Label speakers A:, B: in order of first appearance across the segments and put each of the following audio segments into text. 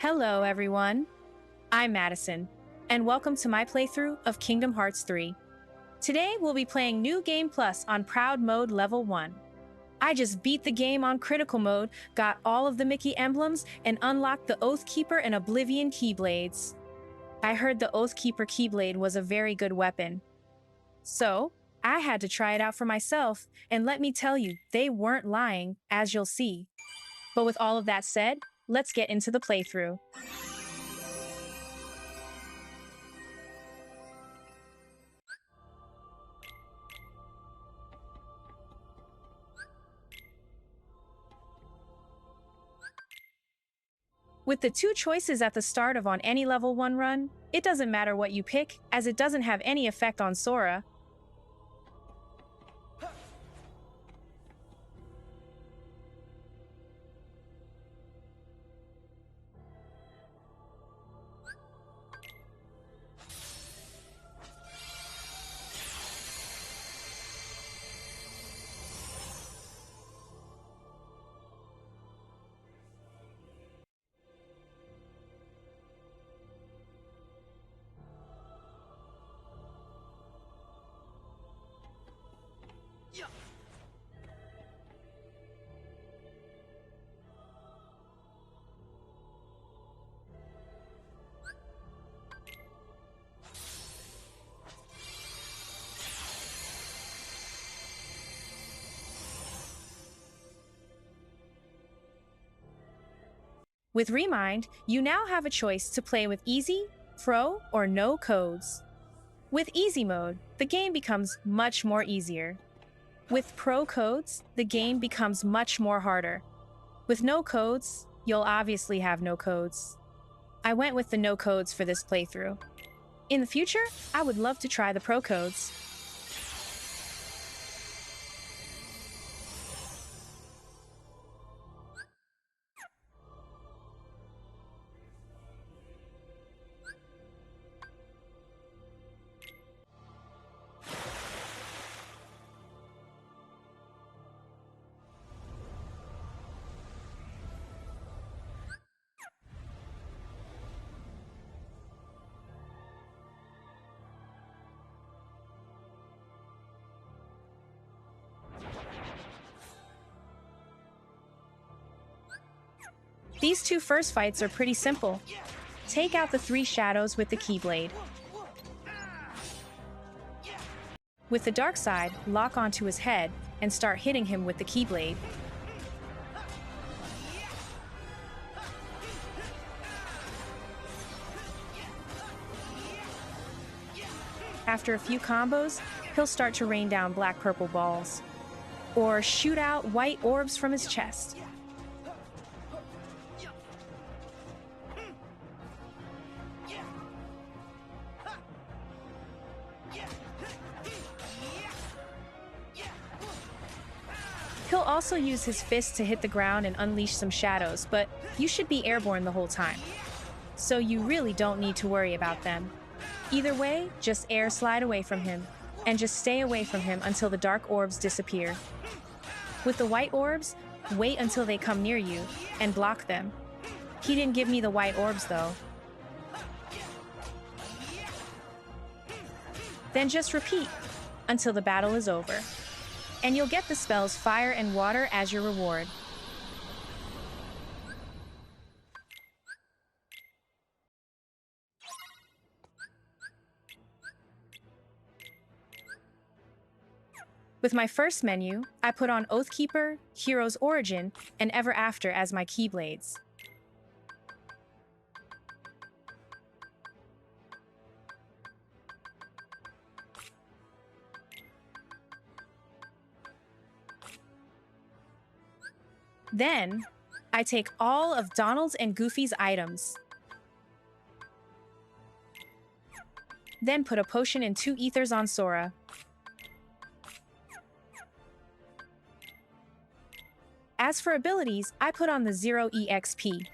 A: Hello, everyone. I'm Madison, and welcome to my playthrough of Kingdom Hearts 3. Today, we'll be playing New Game Plus on Proud Mode Level 1. I just beat the game on Critical Mode, got all of the Mickey emblems, and unlocked the Oathkeeper and Oblivion Keyblades. I heard the Oathkeeper Keyblade was a very good weapon. So, I had to try it out for myself, and let me tell you, they weren't lying, as you'll see. But with all of that said, let's get into the playthrough. With the two choices at the start of on any level 1 run, it doesn't matter what you pick, as it doesn't have any effect on Sora. With Remind, you now have a choice to play with easy, pro, or no codes. With easy mode, the game becomes much more easier. With pro codes, the game becomes much more harder. With no codes, you'll obviously have no codes. I went with the no codes for this playthrough. In the future, I would love to try the pro codes. These two first fights are pretty simple. Take out the 3 shadows with the Keyblade. With the dark side, lock onto his head and start hitting him with the Keyblade. After a few combos, he'll start to rain down black-purple balls, or shoot out white orbs from his chest. He'll also use his fist to hit the ground and unleash some shadows, but you should be airborne the whole time, so you really don't need to worry about them. Either way, just air slide away from him, and just stay away from him until the dark orbs disappear. With the white orbs, wait until they come near you, and block them. He didn't give me the white orbs though. Then just repeat until the battle is over. And you'll get the spells Fire and Water as your reward. With my first menu, I put on Oathkeeper, Hero's Origin, and Ever After as my Keyblades. Then, I take all of Donald's and Goofy's items. Then put a potion and 2 ethers on Sora. As for abilities, I put on the 0 EXP.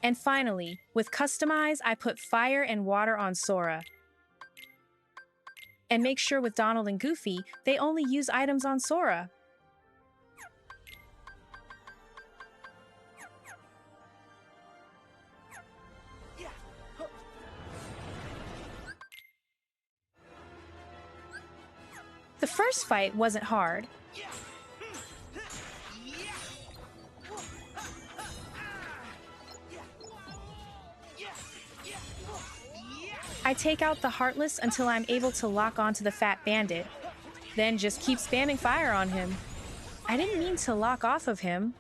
A: And finally, with Customize, I put Fire and Water on Sora. And make sure with Donald and Goofy, they only use items on Sora. The first fight wasn't hard. I take out the Heartless until I'm able to lock onto the fat bandit, then just keep spamming fire on him. I didn't mean to lock off of him.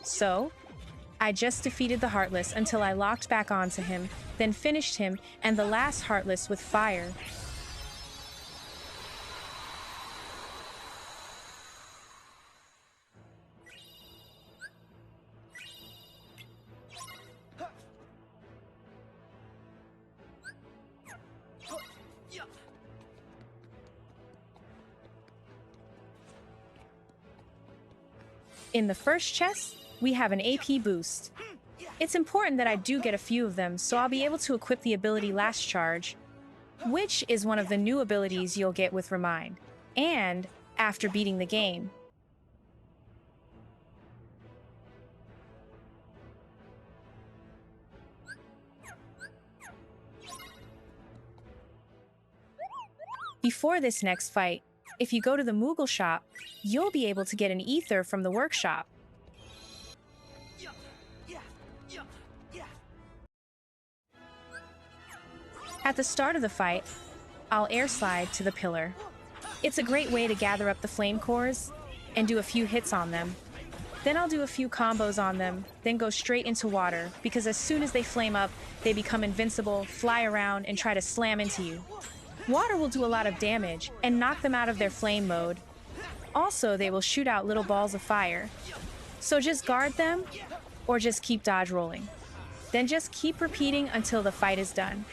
A: So, I just defeated the Heartless until I locked back onto him, then finished him and the last Heartless with fire. In the first chest, we have an AP boost. It's important that I do get a few of them, so I'll be able to equip the ability Last Charge, which is one of the new abilities you'll get with Remind, and after beating the game. Before this next fight, if you go to the Moogle shop, you'll be able to get an ether from the workshop. At the start of the fight, I'll air slide to the pillar. It's a great way to gather up the flame cores and do a few hits on them. Then I'll do a few combos on them, then go straight into water, because as soon as they flame up, they become invincible, fly around, and try to slam into you. Water will do a lot of damage and knock them out of their flame mode. Also, they will shoot out little balls of fire. So just guard them, or just keep dodge rolling. Then just keep repeating until the fight is done.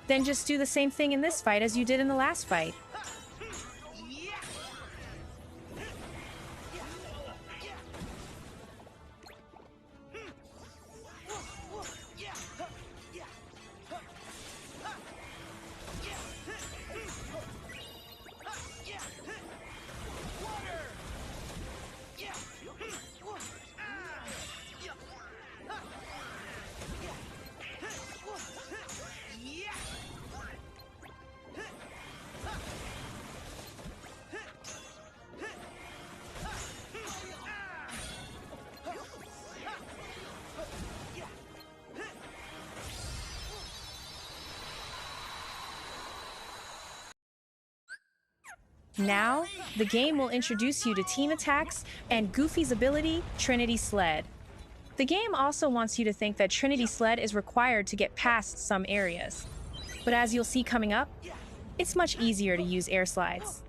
A: Then just do the same thing in this fight as you did in the last fight. Now, the game will introduce you to team attacks and Goofy's ability, Trinity Sled. The game also wants you to think that Trinity Sled is required to get past some areas. But as you'll see coming up, it's much easier to use air slides.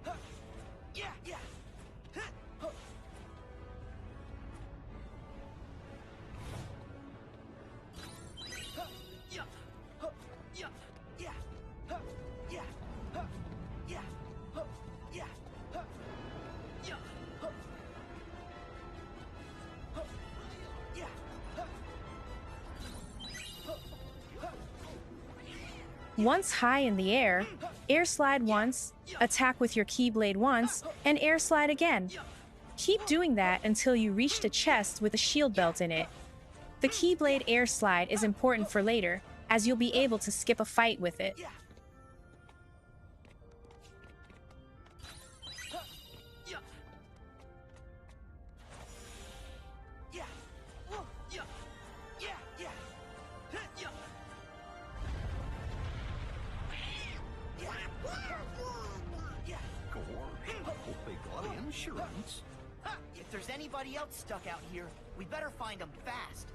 A: Once high in the air slide once, attack with your Keyblade once, and air slide again. Keep doing that until you reach the chest with a shield belt in it. The Keyblade air slide is important for later, as you'll be able to skip a fight with it.
B: Insurance? If there's anybody else stuck out here, we better find them fast.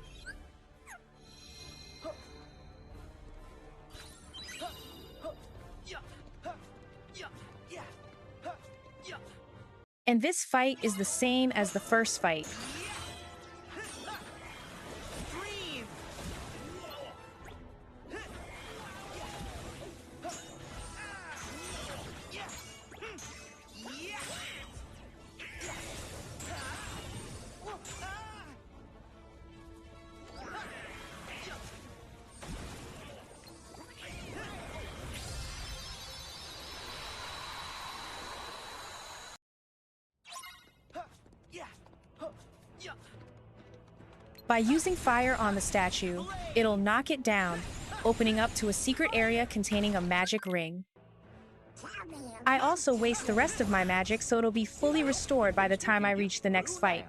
A: And this fight is the same as the first fight.
B: Dream!
A: By using fire on the statue, it'll knock it down, opening up to a secret area containing a magic ring. I also waste the rest of my magic so it'll be fully restored by the time I reach the next fight.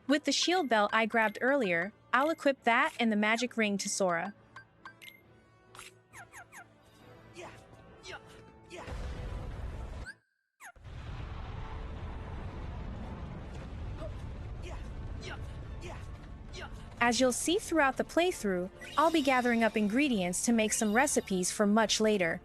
A: With the shield belt I grabbed earlier, I'll equip that and the magic ring to Sora. As you'll see throughout the playthrough, I'll be gathering up ingredients to make some recipes for much later.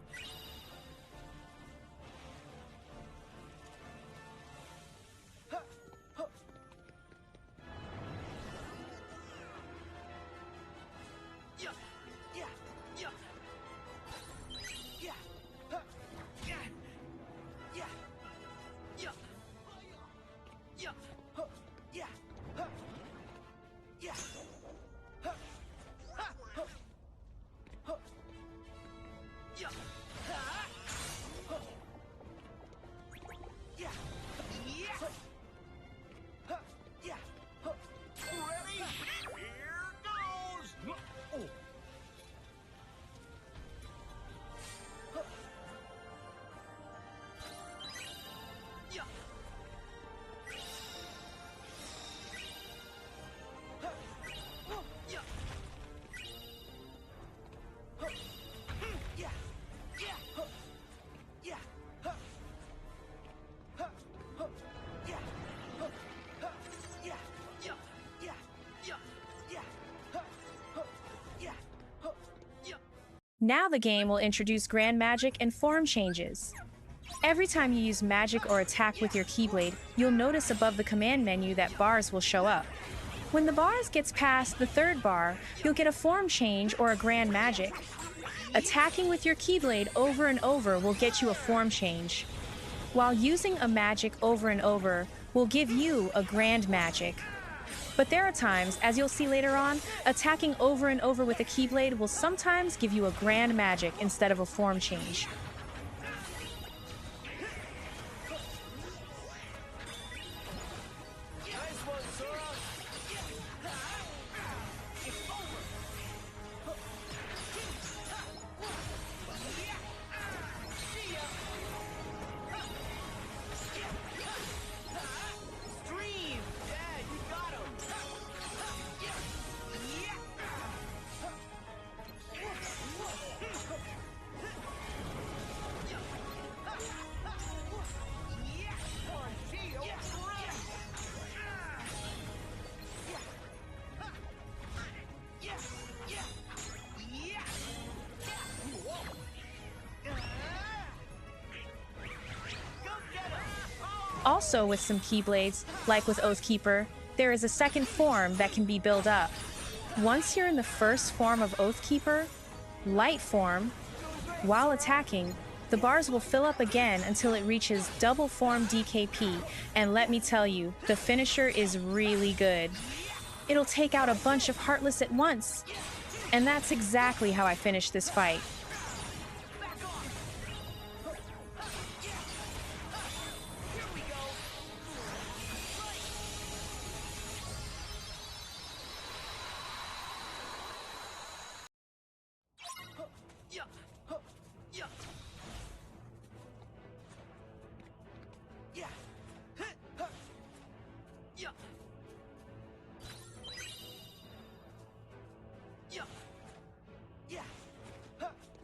A: Now the game will introduce grand magic and form changes. Every time you use magic or attack with your Keyblade, you'll notice above the command menu that bars will show up. When the bars gets past the third bar, you'll get a form change or a grand magic. Attacking with your Keyblade over and over will get you a form change, while using a magic over and over will give you a grand magic. But there are times, as you'll see later on, attacking over and over with a Keyblade will sometimes give you a grand magic instead of a form change. Also with some Keyblades, like with Oathkeeper, there is a second form that can be built up. Once you're in the first form of Oathkeeper, light form, while attacking, the bars will fill up again until it reaches double form DKP, and let me tell you, the finisher is really good. It'll take out a bunch of Heartless at once. And that's exactly how I finished this fight.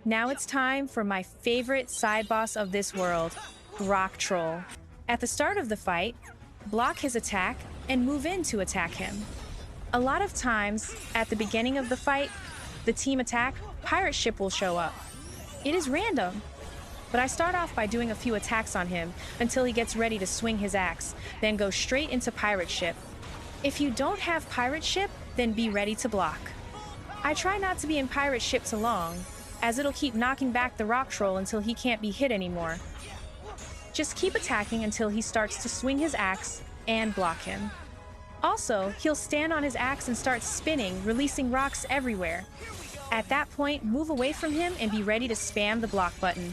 A: Now it's time for my favorite side boss of this world, Rock Troll. At the start of the fight, block his attack and move in to attack him. A lot of times, at the beginning of the fight, the team attack, pirate ship will show up. It is random. but I start off by doing a few attacks on him until he gets ready to swing his axe, then go straight into Pirate Ship. If you don't have Pirate Ship, then be ready to block. I try not to be in Pirate Ship too long, as it'll keep knocking back the rock troll until he can't be hit anymore. Just keep attacking until he starts to swing his axe and block him. Also, he'll stand on his axe and start spinning, releasing rocks everywhere. At that point, move away from him and be ready to spam the block button.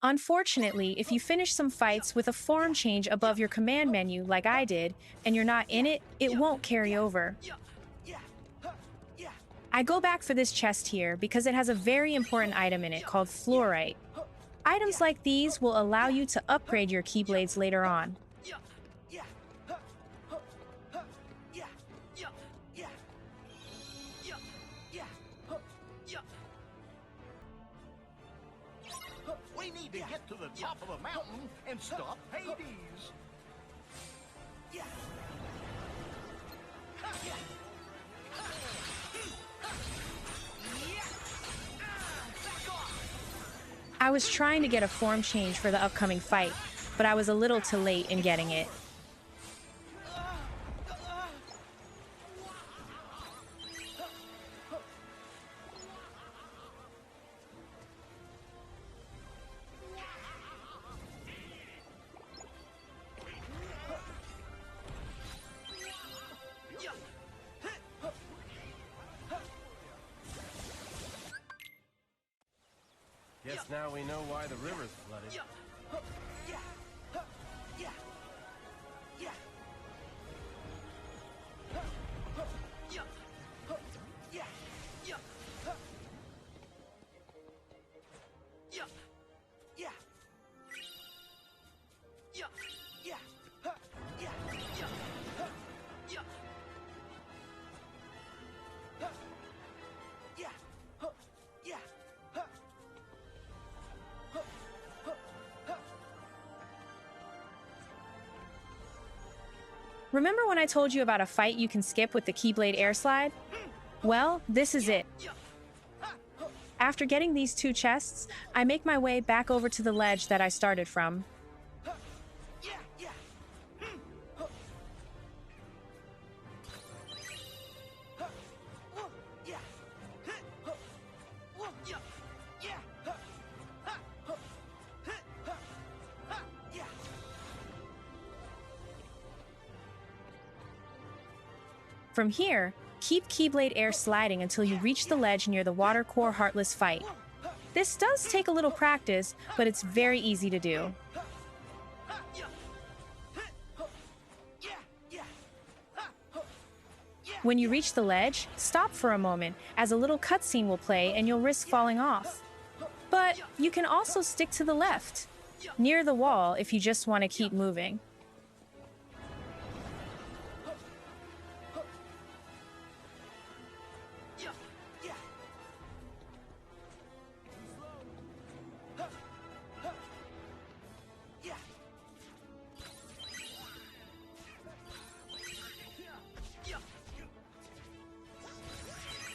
A: Unfortunately, if you finish some fights with a form change above your command menu like I did, and you're not in it, it won't carry over. I go back for this chest here because it has a very important item in it called fluorite. Items like these will allow you to upgrade your keyblades later on.
C: We need to get to the top of the mountain and stop Hades.
A: I was trying to get a form change for the upcoming fight, but I was a little too late in getting it.
D: Guess now we know why the river's flooded.
A: Remember when I told you about a fight you can skip with the Keyblade Air Slide? Well, this is it. After getting these two chests, I make my way back over to the ledge that I started from. From here, keep Keyblade Air sliding until you reach the ledge near the Water Core Heartless fight. This does take a little practice, but it's very easy to do. When you reach the ledge, stop for a moment, as a little cutscene will play and you'll risk falling off. But you can also stick to the left, near the wall if you just want to keep moving.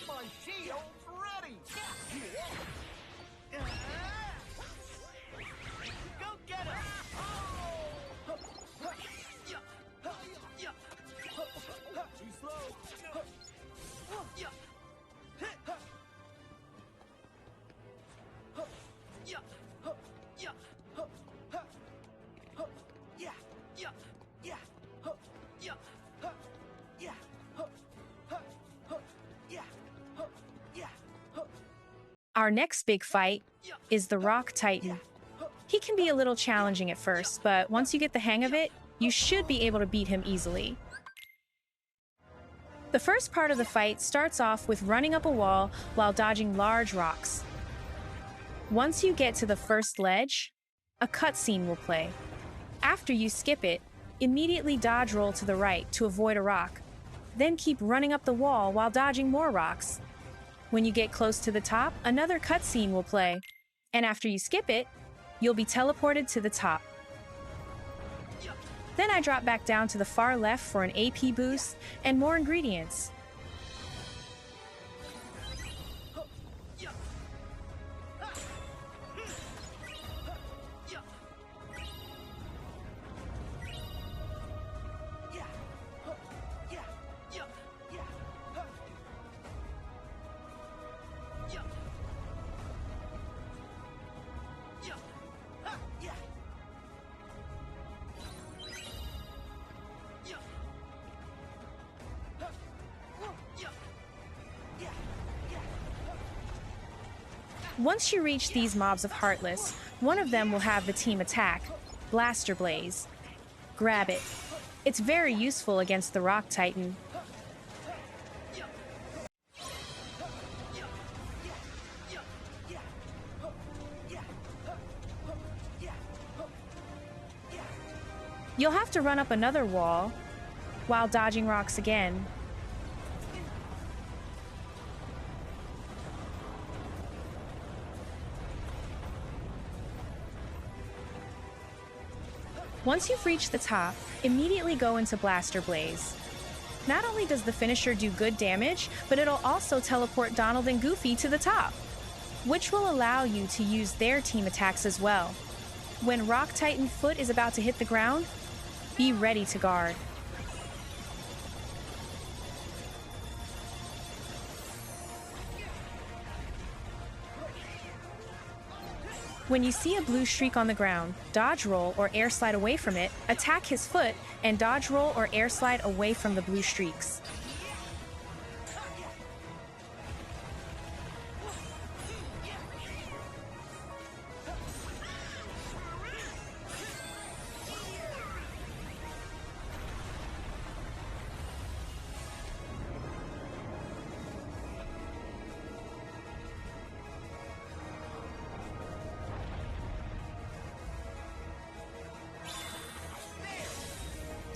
C: My shield's ready. Go get him. Too slow.
A: Our next big fight is the Rock Titan. He can be a little challenging at first, but once you get the hang of it, you should be able to beat him easily. The first part of the fight starts off with running up a wall while dodging large rocks. Once you get to the first ledge, a cutscene will play. After you skip it, immediately dodge roll to the right to avoid a rock. Then keep running up the wall while dodging more rocks. When you get close to the top, another cutscene will play. And after you skip it, you'll be teleported to the top. Then I drop back down to the far left for an AP boost and more ingredients. Once you reach these mobs of Heartless, one of them will have the team attack, Blaster Blaze. Grab it. It's very useful against the Rock Titan. You'll have to run up another wall while dodging rocks again. Once you've reached the top, immediately go into Blaster Blaze. Not only does the finisher do good damage, but it'll also teleport Donald and Goofy to the top, which will allow you to use their team attacks as well. When Rock Titan Foot is about to hit the ground, be ready to guard. When you see a blue streak on the ground, dodge roll or air slide away from it, attack his foot, and dodge roll or air slide away from the blue streaks.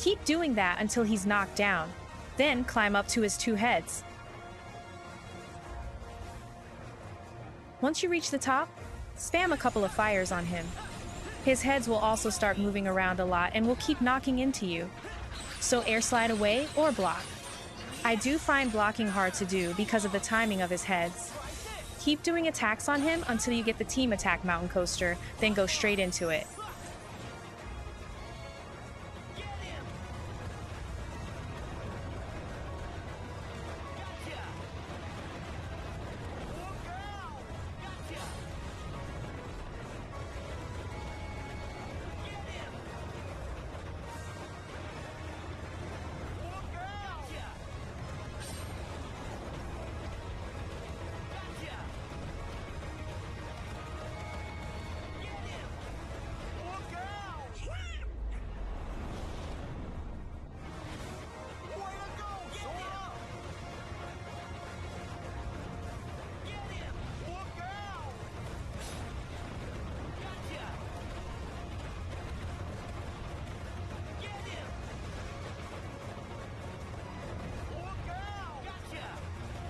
A: Keep doing that until he's knocked down. Then climb up to his two heads. Once you reach the top, spam a couple of fires on him. His heads will also start moving around a lot and will keep knocking into you. So air slide away or block. I do find blocking hard to do because of the timing of his heads. Keep doing attacks on him until you get the team attack mountain coaster, then go straight into it.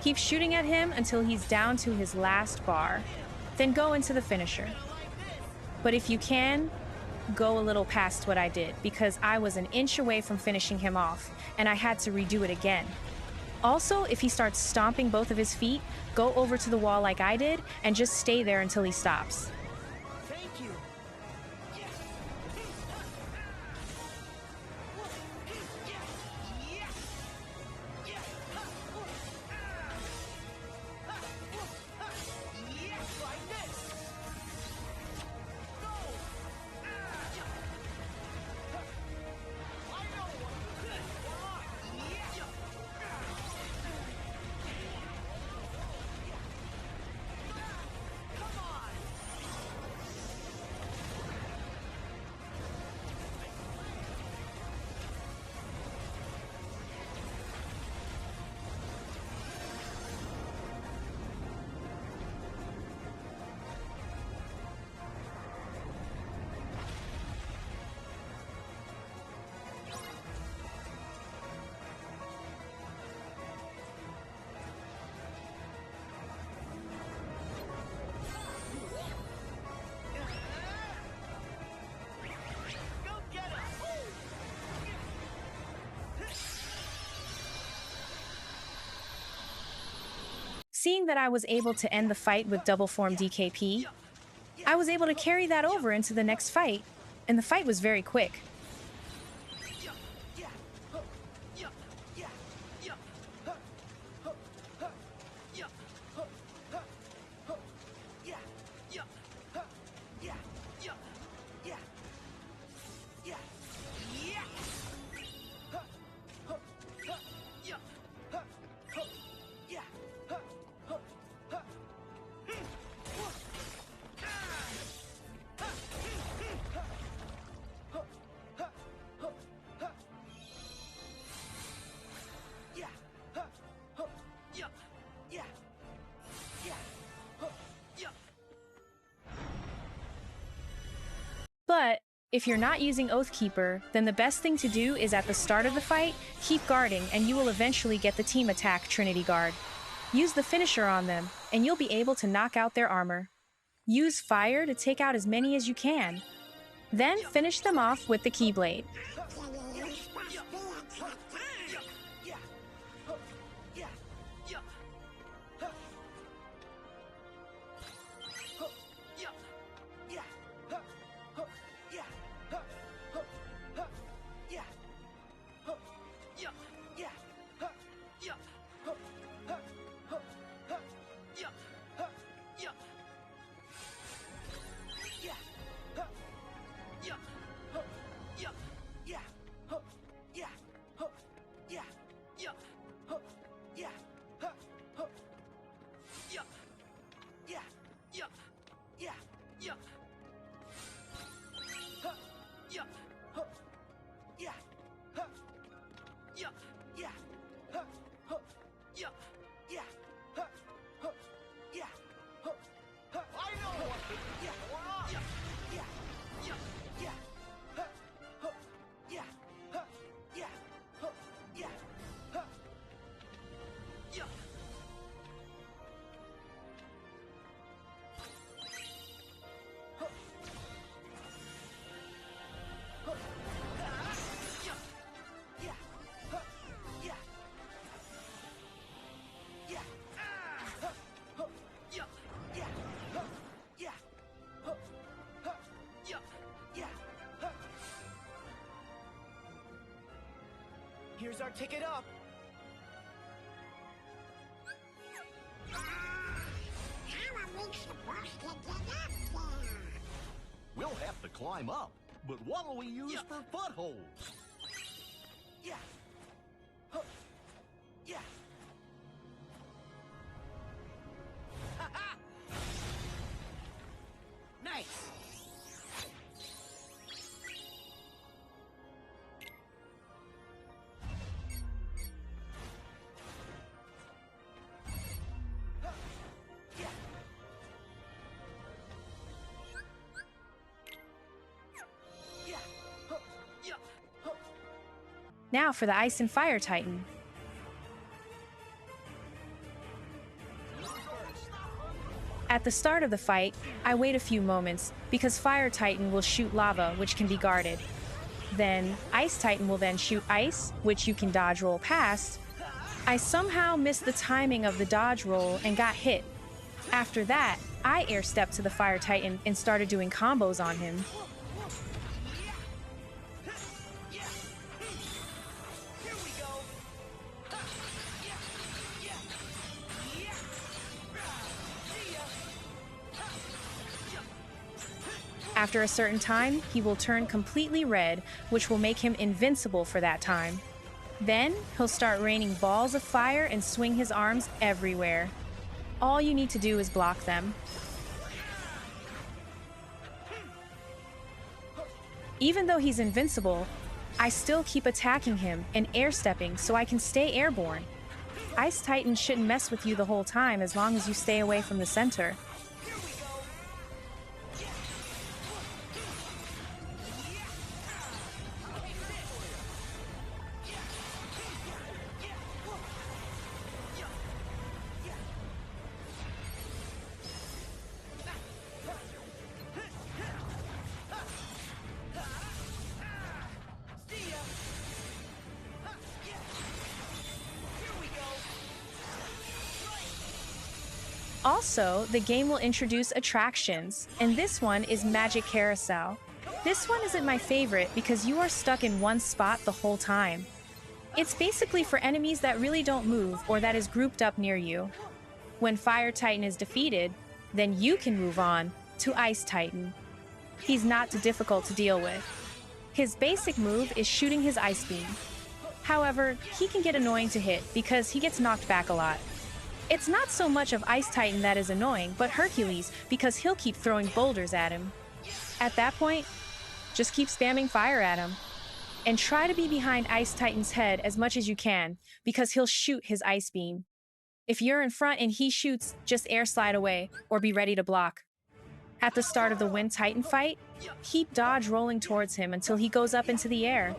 A: Keep shooting at him until he's down to his last bar. Then go into the finisher. But if you can, go a little past what I did, because I was an inch away from finishing him off, and I had to redo it again. Also, if he starts stomping both of his feet, go over to the wall like I did, and just stay there until he stops.
B: Thank you.
A: Seeing that I was able to end the fight with double form DKP, I was able to carry that over into the next fight, and the fight was very quick. But if you're not using Oathkeeper, then the best thing to do is at the start of the fight, keep guarding and you will eventually get the team attack Trinity Guard. Use the finisher on them, and you'll be able to knock out their armor. Use fire to take out as many as you can. Then finish them off with the Keyblade.
B: Here's our ticket up.
E: How are we supposed to get up there?
C: We'll have to climb up, but what'll we use for footholds?
B: Yeah. Huh. Yeah. Nice.
A: Now for the Ice and Fire Titan. At the start of the fight, I wait a few moments because Fire Titan will shoot lava, which can be guarded. Then Ice Titan will then shoot ice, which you can dodge roll past. I somehow missed the timing of the dodge roll and got hit. After that, I air stepped to the Fire Titan and started doing combos on him. After a certain time, he will turn completely red, which will make him invincible for that time. Then, he'll start raining balls of fire and swing his arms everywhere. All you need to do is block them. Even though he's invincible, I still keep attacking him and air stepping so I can stay airborne. Ice Titan shouldn't mess with you the whole time as long as you stay away from the center. Also, the game will introduce attractions, and this one is Magic Carousel. This one isn't my favorite because you are stuck in one spot the whole time. It's basically for enemies that really don't move or that is grouped up near you. When Fire Titan is defeated, then you can move on to Ice Titan. He's not too difficult to deal with. His basic move is shooting his ice beam. However, he can get annoying to hit because he gets knocked back a lot. It's not so much of Ice Titan that is annoying, but Hercules because he'll keep throwing boulders at him. At that point, just keep spamming fire at him. And try to be behind Ice Titan's head as much as you can because he'll shoot his ice beam. If you're in front and he shoots, just air slide away or be ready to block. At the start of the Wind Titan fight, keep dodge rolling towards him until he goes up into the air.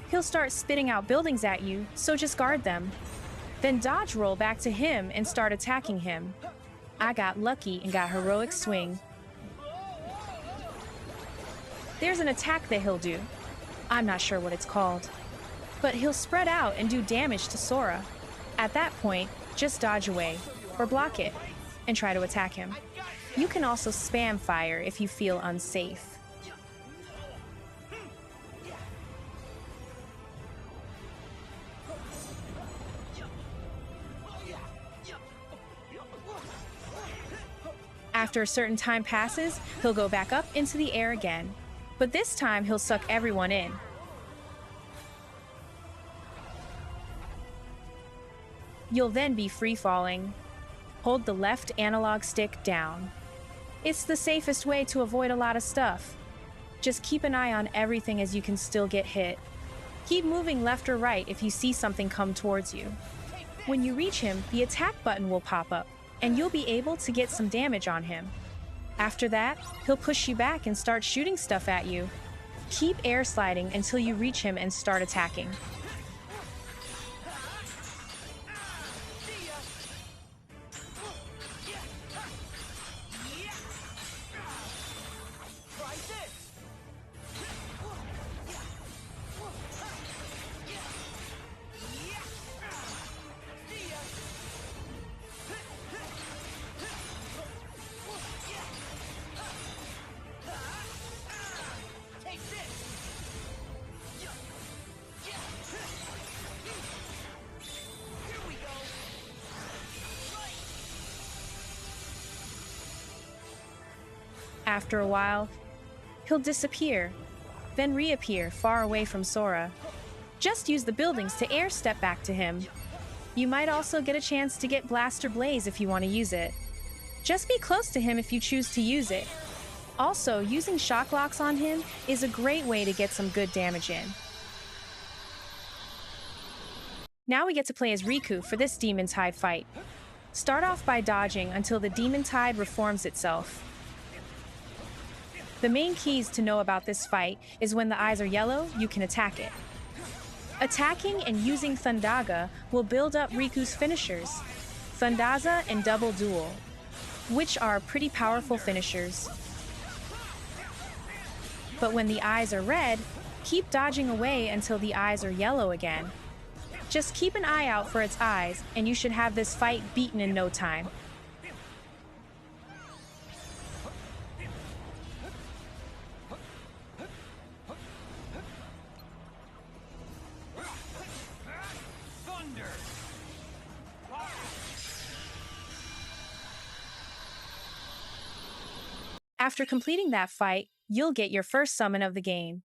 A: He'll start spitting out buildings at you, so just guard them. Then dodge roll back to him and start attacking him. I got lucky and got heroic swing. There's an attack that he'll do. I'm not sure what it's called. But he'll spread out and do damage to Sora. At that point, just dodge away, or block it, and try to attack him. You can also spam fire if you feel unsafe. After a certain time passes, he'll go back up into the air again. But this time, he'll suck everyone in. You'll then be free-falling. Hold the left analog stick down. It's the safest way to avoid a lot of stuff. Just keep an eye on everything as you can still get hit. Keep moving left or right if you see something come towards you. When you reach him, the attack button will pop up, and you'll be able to get some damage on him. After that, he'll push you back and start shooting stuff at you. Keep air sliding until you reach him and start attacking. After a while, he'll disappear, then reappear far away from Sora. Just use the buildings to air step back to him. You might also get a chance to get Blaster Blaze if you want to use it. Just be close to him if you choose to use it. Also, using shock locks on him is a great way to get some good damage in. Now we get to play as Riku for this Demon Tide fight. Start off by dodging until the Demon Tide reforms itself. The main keys to know about this fight is when the eyes are yellow, you can attack it. Attacking and using Thundaga will build up Riku's finishers, Thundaza and Double Duel, which are pretty powerful finishers. But when the eyes are red, keep dodging away until the eyes are yellow again. Just keep an eye out for its eyes, and you should have this fight beaten in no time. After completing that fight, you'll get your first summon of the game,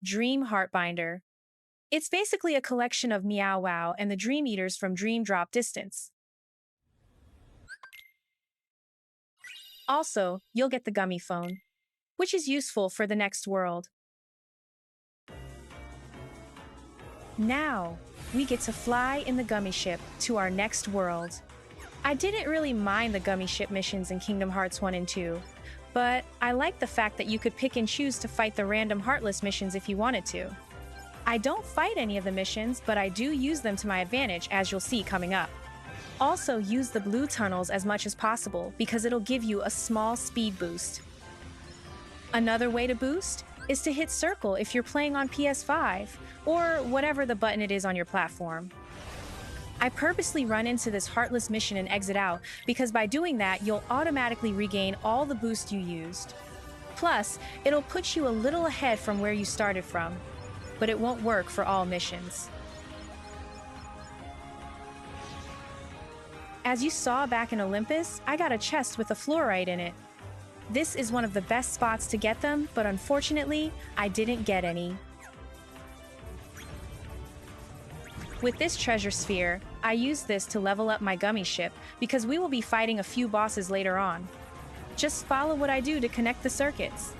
A: Dream Heartbinder. It's basically a collection of Meow Wow and the Dream Eaters from Dream Drop Distance. Also, you'll get the Gummy Phone, which is useful for the next world. Now, we get to fly in the Gummy Ship to our next world. I didn't really mind the Gummy Ship missions in Kingdom Hearts 1 and 2, but I like the fact that you could pick and choose to fight the random Heartless missions if you wanted to. I don't fight any of the missions, but I do use them to my advantage, as you'll see coming up. Also, use the blue tunnels as much as possible because it'll give you a small speed boost. Another way to boost is to hit circle if you're playing on PS5, or whatever the button it is on your platform. I purposely run into this Heartless mission and exit out, because by doing that, you'll automatically regain all the boost you used. Plus, it'll put you a little ahead from where you started from, but it won't work for all missions. As you saw back in Olympus, I got a chest with a fluorite in it. This is one of the best spots to get them, but unfortunately, I didn't get any. With this treasure sphere, I used this to level up my gummy ship because we will be fighting a few bosses later on. Just follow what I do to connect the circuits.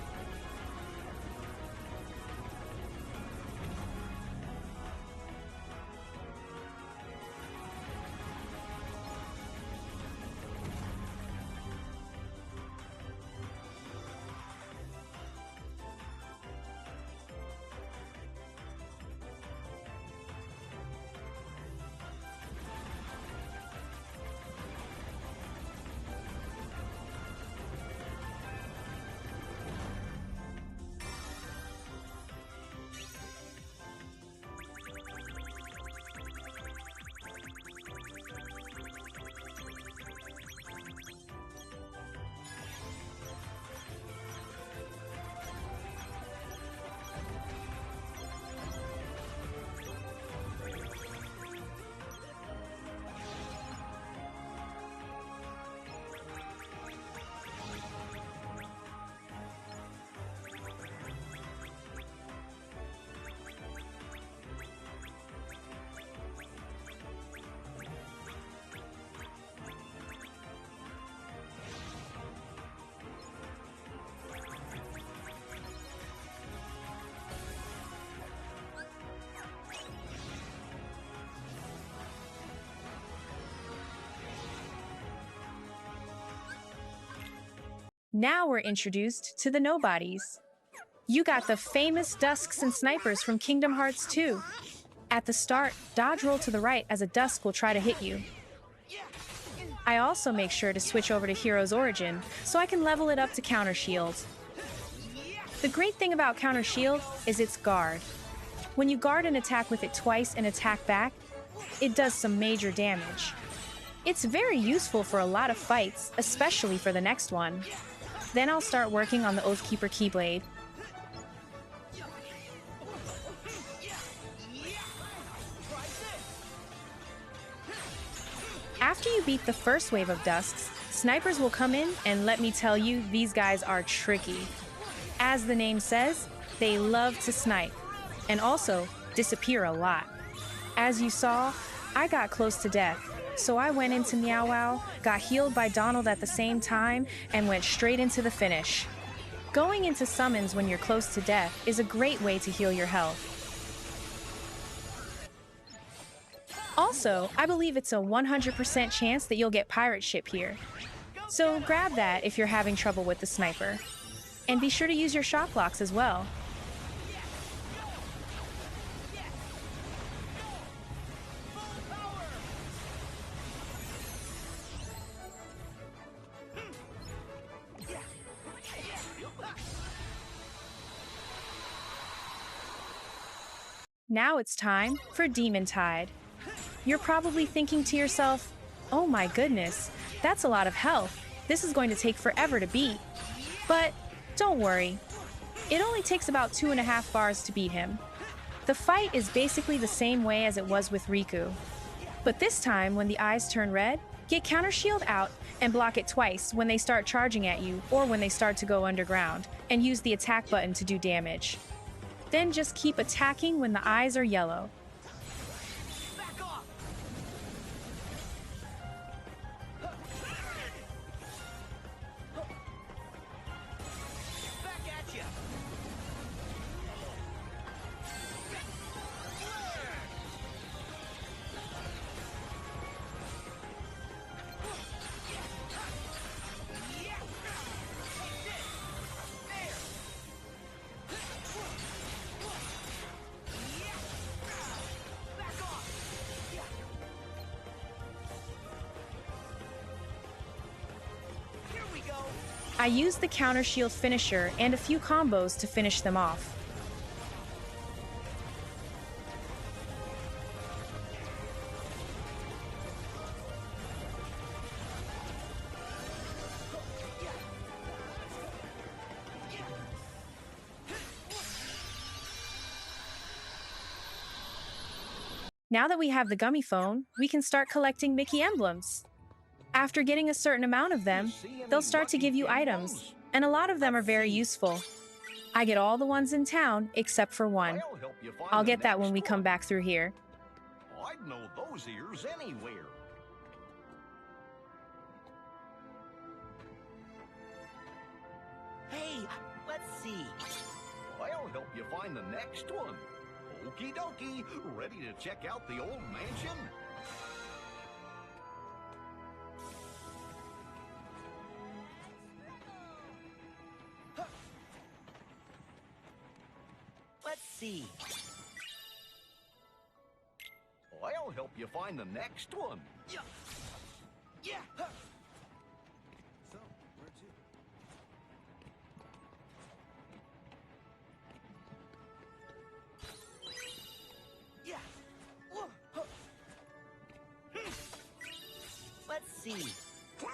A: Now we're introduced to the nobodies. You got the famous Dusks and Snipers from Kingdom Hearts 2. At the start, dodge roll to the right as a Dusk will try to hit you. I also make sure to switch over to Hero's Origin so I can level it up to Counter Shield. The great thing about Counter Shield is its guard. When you guard an attack with it twice and attack back, it does some major damage. It's very useful for a lot of fights, especially for the next one. Then I'll start working on the Oathkeeper Keyblade. After you beat the first wave of Dusks, snipers will come in, and let me tell you, these guys are tricky. As the name says, they love to snipe, and also disappear a lot. As you saw, I got close to death. So I went into Meow Wow, got healed by Donald at the same time, and went straight into the finish. Going into summons when you're close to death is a great way to heal your health. Also, I believe it's a 100% chance that you'll get Pirate Ship here. So grab that if you're having trouble with the sniper. And be sure to use your shock blocks as well. Now it's time for Demon Tide. You're probably thinking to yourself, oh my goodness, that's a lot of health. This is going to take forever to beat. But don't worry. It only takes about 2.5 bars to beat him. The fight is basically the same way as it was with Riku. But this time, when the eyes turn red, get Counter Shield out and block it twice when they start charging at you or when they start to go underground, and use the attack button to do damage. Then just keep attacking when the eyes are yellow.
B: Back off! Back at ya!
A: I used the Counter Shield finisher and a few combos to finish them off. Now that we have the gummy phone, we can start collecting Mickey emblems. After getting a certain amount of them, they'll start to give you items, and a lot of them are very useful. I get all the ones in town except for one.
C: I'll help you find
A: I'll
C: the
A: get that when
C: next
A: we come
C: one.
A: back through here.
C: I'd know those ears anywhere.
B: Hey, let's see.
C: I'll help you find the next one. Okie dokie, ready to check out the old mansion?
B: Let's see.
C: I'll help you find the next one.
B: Yeah. Yeah.
D: So, where to?
B: Yeah. Whoa. Huh. Let's see.
E: Good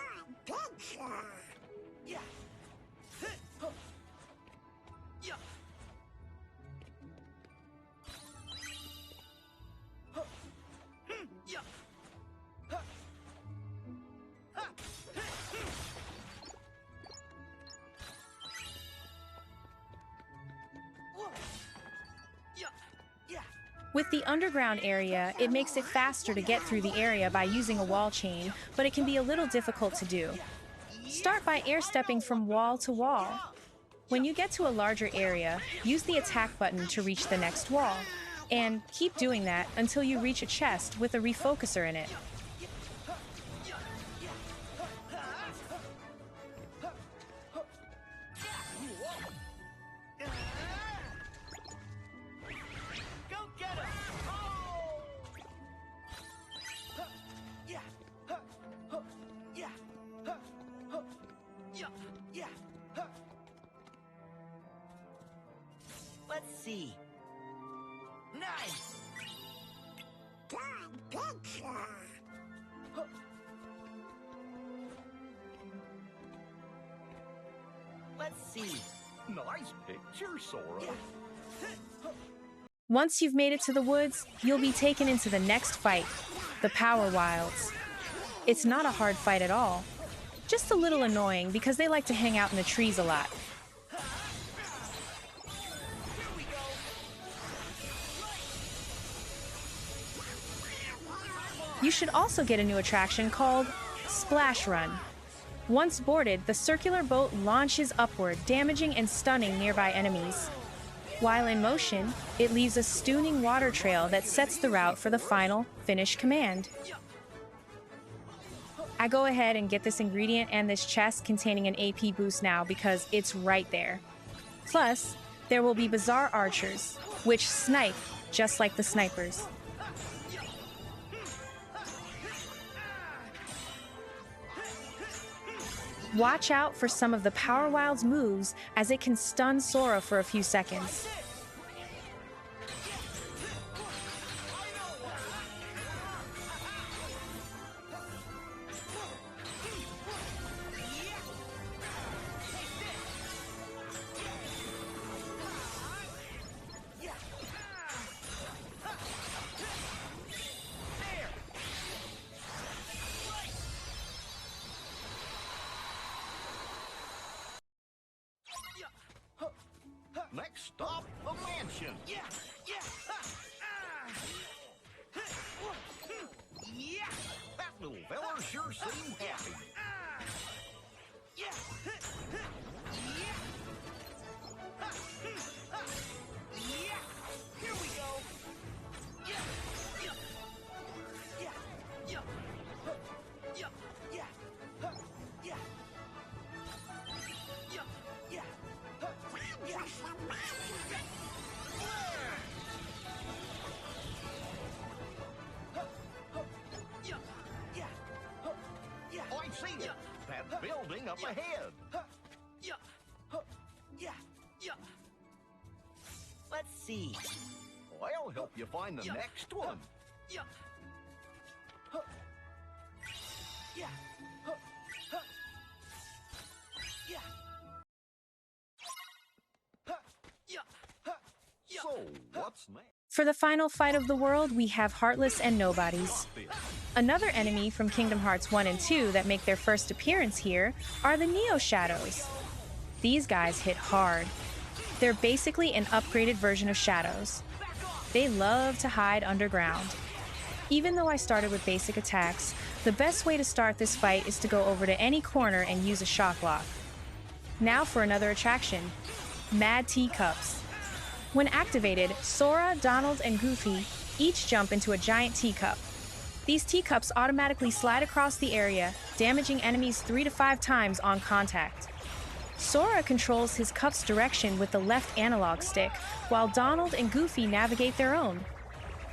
E: picture.
B: Yeah. Huh. Yeah. Huh. Yeah. Huh. Huh. Whoa. Yeah. Yeah.
A: With the underground area, it makes it faster to get through the area by using a wall chain, but it can be a little difficult to do. Start by air stepping from wall to wall. When you get to a larger area, use the attack button to reach the next wall. And keep doing that until you reach a chest with a refocuser in it.
B: Go get him! Oh! Yeah. Yeah. Yeah. Yeah. Let's see. Nice.
E: Good picture.
B: Let's see.
C: Nice picture, Sora.
A: Once you've made it to the woods, you'll be taken into the next fight, the Power Wilds. It's not a hard fight at all, just a little annoying because they like to hang out in the trees a lot. You should also get a new attraction called Splash Run. Once boarded, the circular boat launches upward, damaging and stunning nearby enemies. While in motion, it leaves a stooning water trail that sets the route for the final finish command. I go ahead and get this ingredient and this chest containing an AP boost now because it's right there. Plus, there will be bizarre archers, which snipe just like the snipers. Watch out for some of the Power Wild's moves as it can stun Sora for a few seconds.
C: Next stop, the mansion.
B: Yeah. Yeah. Yeah.
C: That little fella sure seemed happy.
B: Yeah. Yeah. Here we go. Yeah. Yeah. Yeah. Yeah. Yeah. Yeah. Yeah. Yeah. Yeah.
C: I see it. That building up ahead.
B: Let's see.
C: I'll help you find the next one.
B: Yeah. Yeah. Yeah.
C: So, what's next?
A: For the final fight of the world, we have Heartless and Nobodies. Another enemy from Kingdom Hearts 1 and 2 that make their first appearance here are the Neo Shadows. These guys hit hard. They're basically an upgraded version of Shadows. They love to hide underground. Even though I started with basic attacks, the best way to start this fight is to go over to any corner and use a shock lock. Now for another attraction, Mad Teacups. When activated, Sora, Donald, and Goofy each jump into a giant teacup. These teacups automatically slide across the area, damaging enemies 3 to 5 times on contact. Sora controls his cup's direction with the left analog stick, while Donald and Goofy navigate their own.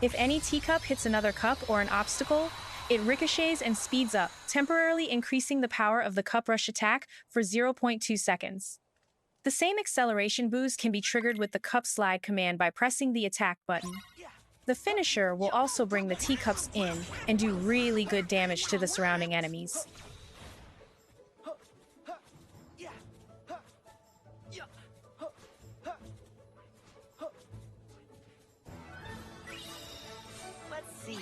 A: If any teacup hits another cup or an obstacle, it ricochets and speeds up, temporarily increasing the power of the cup rush attack for 0.2 seconds. The same acceleration boost can be triggered with the cup slide command by pressing the attack button. The finisher will also bring the teacups in and do really good damage to the surrounding enemies.
B: Let's see.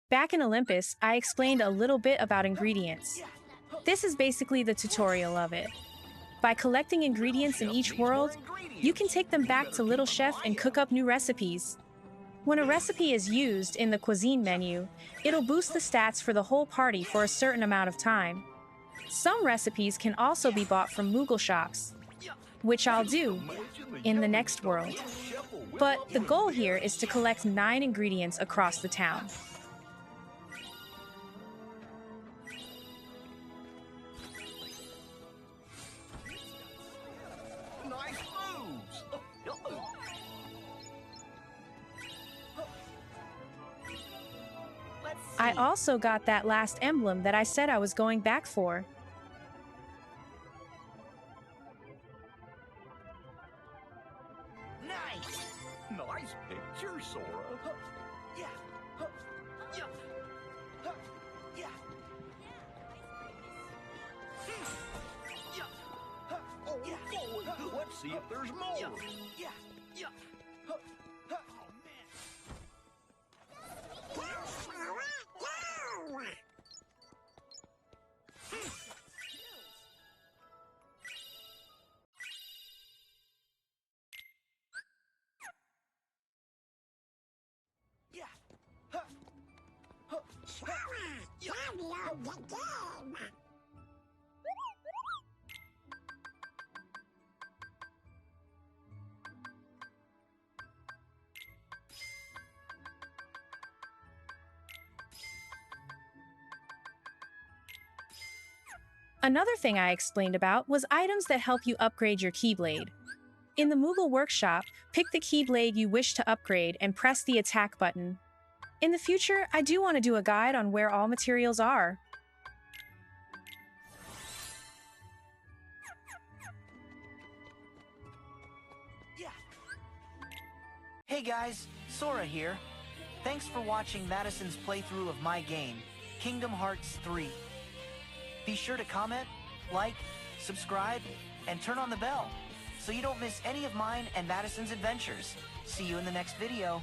A: Back in Olympus, I explained a little bit about ingredients. This is basically the tutorial of it. By collecting ingredients in each world, you can take them back to Little Chef and cook up new recipes. When a recipe is used in the cuisine menu, it'll boost the stats for the whole party for a certain amount of time. Some recipes can also be bought from Moogle shops, which I'll do in the next world. But the goal here is to collect 9 ingredients across the town.
C: Nice moves!
B: Let's see.
A: I also got that last emblem that I said I was going back for.
B: Nice.
C: Nice picture, Sora.
B: Yeah. Yeah. Yeah.
C: Oh, boy, let's see if there's more.
B: Yeah. Yeah.
E: Go, Sora, go!
B: Yeah.
E: Sora, download the game!
A: Another thing I explained about was items that help you upgrade your Keyblade. In the Moogle Workshop, pick the Keyblade you wish to upgrade and press the attack button. In the future, I do want to do a guide on where all materials are.
B: Yeah. Hey guys, Sora here. Thanks for watching Madison's playthrough of my game, Kingdom Hearts 3. Be sure to comment, like, subscribe, and turn on the bell so you don't miss any of mine and Madison's adventures. See you in the next video.